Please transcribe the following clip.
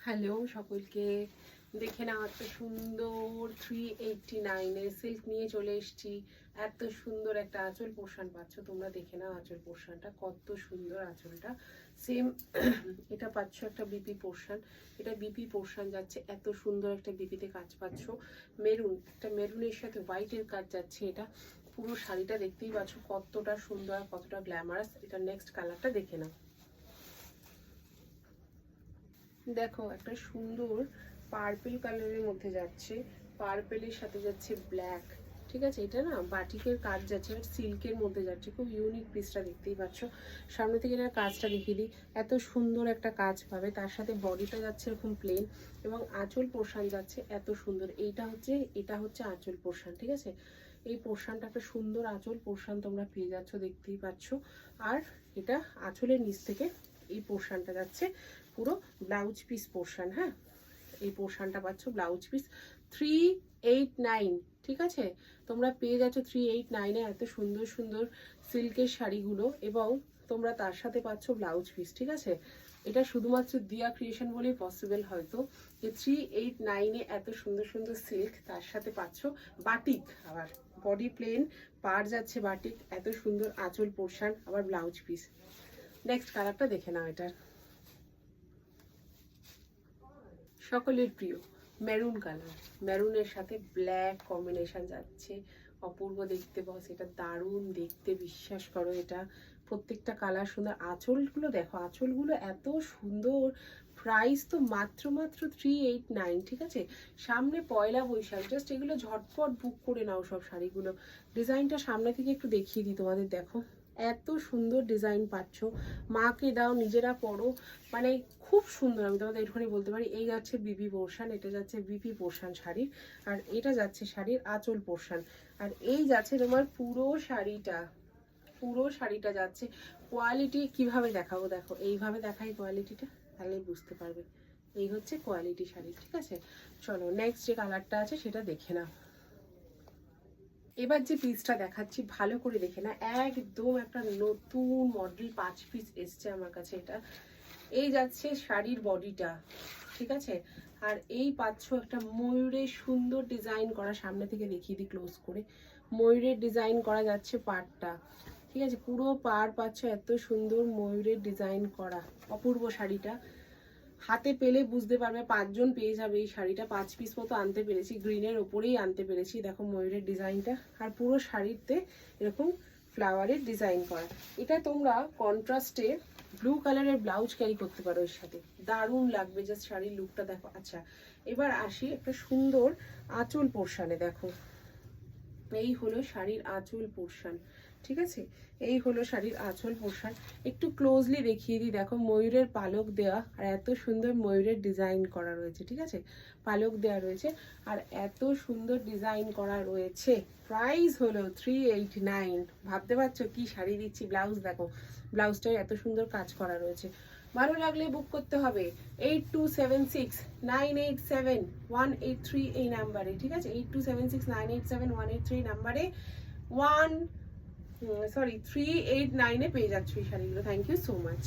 Hello সকলকে, দেখে নাও এত সুন্দর 389 এর সিল্ক নিয়ে চলে এসেছি। এত সুন্দর একটা আঁচল পোর্শন পাচ্ছ তোমরা, দেখে নাও আঁচল পোর্শনটা কত সুন্দর। আঁচলটা সেম এটা পাচ্ছ একটা বিপি পোর্শন, এটা বিপি পোর্শন যাচ্ছে, এত সুন্দর একটা বিপিতে কাজ পাচ্ছ। মেরুন, একটা মেরুনের সাথে হোয়াইটের কাজ যাচ্ছে। এটা পুরো শাড়িটা দেখতেই পাচ্ছ কতটা সুন্দর, কতটা গ্ল্যামারাস। এটা নেক্সট কালারটা দেখে নাও। দেখো একটা সুন্দর পার্পল কালারের মধ্যে যাচ্ছে, পার্পেলের সাথে যাচ্ছে ব্ল্যাক। ঠিক আছে, এটা না বাটিকের কাজ যাচ্ছে, সিল্কের মধ্যে যাচ্ছে, খুব ইউনিক পিসটা দেখতেই পাচ্ছ। সামনে থেকে এটার কাজটা দেখিয়ে দিই, এত সুন্দর একটা কাজ পাবে। তার সাথে বডিটা যাচ্ছে এরকম প্লেন এবং আঁচল পোর্শন যাচ্ছে এত সুন্দর। এটা হচ্ছে আঁচল পোর্শন। ঠিক আছে, এই পোর্শনটা একটা সুন্দর আঁচল পোর্শন তোমরা পেয়ে যাচ্ছ, দেখতেই পাচ্ছ। আর এটা আঁচলের নিচ থেকে এই পোর্শনটা যাচ্ছে পুরো ব্লাউজ পিস পোর্শন। হ্যাঁ, এই পোর্শনটা পাচ্ছ ব্লাউজ পিস 389। ঠিক আছে, তোমরা পেয়ে যাচ্ছ 389-এ এত সুন্দর সুন্দর সিল্কের শাড়িগুলো এবং তোমরা তার সাথে পাচ্ছ ব্লাউজ পিস। ঠিক আছে, এটা শুধুমাত্র দিয়া ক্রিয়েশন বলেই পসিবল। হয়তো যে 389-এ এত সুন্দর সুন্দর সিল্ক, তার সাথে পাচ্ছ বাটিক, আবার বডি প্লেন, পার যাচ্ছে বাটিক, এত সুন্দর আঁচল পোর্শন, আবার ব্লাউজ পিস। নেক্সট কালারটা দেখে নাও। এটার সকলের প্রিয় মেরুন কালার, মেরুনের সাথে ব্ল্যাক কম্বিনেশন যাচ্ছে, অপূর্ব দেখতে বস। এটা দারুণ দেখতে, বিশ্বাস করো। এটা প্রত্যেকটা কালার সুন্দর। আঁচলগুলো দেখো, আঁচলগুলো এত সুন্দর। প্রাইস তো মাত্র 389। ঠিক আছে, সামনে পয়লা বৈশাখ, জাস্ট এগুলো ঝটপট বুক করে নাও সব শাড়িগুলো। ডিজাইনটা সামনে থেকে একটু দেখিয়ে দিই তোমাদের। দেখো এত সুন্দর ডিজাইন পাচ্ছ, মাকে দাও, নিজেরা পরো, মানে খুব সুন্দর। আমি তোমাদের এখানে বলতে পারি। এই যাচ্ছে বিপি পোর্শন, এটা যাচ্ছে বিপি পোর্শন শাড়ির, আর এটা যাচ্ছে শাড়ির আঁচল পোর্শন, আর এই যাচ্ছে তোমার পুরো শাড়িটা যাচ্ছে। কোয়ালিটি কিভাবে দেখাবো, দেখো এইভাবে দেখাই কোয়ালিটিটা, তাহলেই বুঝতে পারবে। এই হচ্ছে কোয়ালিটি শাড়ি। ঠিক আছে, চলো নেক্সট যে কালারটা আছে সেটা দেখে নাও। এবার যে পিসটা দেখাচ্ছি ভালো করে দেখে না, একদম একটা নতুন মডেল 5 পিস এসছে আমার কাছে। এটা এই যাচ্ছে শাড়ির বডিটা। ঠিক আছে, আর এই পাচ্ছ একটা ময়ূরের সুন্দর ডিজাইন করা, সামনে থেকে দেখিয়ে দিই ক্লোজ করে। ময়ূরের ডিজাইন করা যাচ্ছে পাড়টা। ঠিক আছে, পুরো পাড় পাচ্ছ এত সুন্দর ময়ূরের ডিজাইন করা, অপূর্ব শাড়িটা। হাতে পেলে বুঝতে পারবে, 5 জন পেয়ে যাবে এই শাড়িটা। 5 পিস মতো আনতে পেরেছি, গ্রিনের ওপরেই আনতে পেরেছি। দেখো ময়ূরের ডিজাইনটা, আর পুরো শাড়িতে এরকম ফ্লাওয়ারের ডিজাইন করা। এটা তোমরা কন্ট্রাস্টে ব্লু কালারের ব্লাউজ ক্যারি করতে পারো এর সাথে, দারুণ লাগবে। জাস্ট শাড়ির লুকটা দেখো। আচ্ছা, এবার আসি একটা সুন্দর আঁচল পোর্শনে। দেখো এই হলো শাড়ির আঁচল পোর্শন। ঠিক আছে, এই হলো শাড়ির আঁচল পোর্শন। একটু ক্লোজলি দেখিয়ে দিই। দেখো ময়ূরের পালক দেওয়া, আর এত সুন্দর ময়ূরের ডিজাইন করা রয়েছে। ঠিক আছে, পালক দেওয়া রয়েছে আর এত সুন্দর ডিজাইন করা রয়েছে। প্রাইস হলো 389। ভাবতে পারছো কি শাড়ি দিচ্ছি। ব্লাউজ দেখো, ব্লাউজটায় এত সুন্দর কাজ করা রয়েছে। ভালো লাগলে বুক করতে হবে 8276987183 এই নাম্বারে। ঠিক আছে, 8276987183 নাম্বারে 389-এ পেয়ে যাচ্ছ এই শাড়িগুলো। Thank you so much.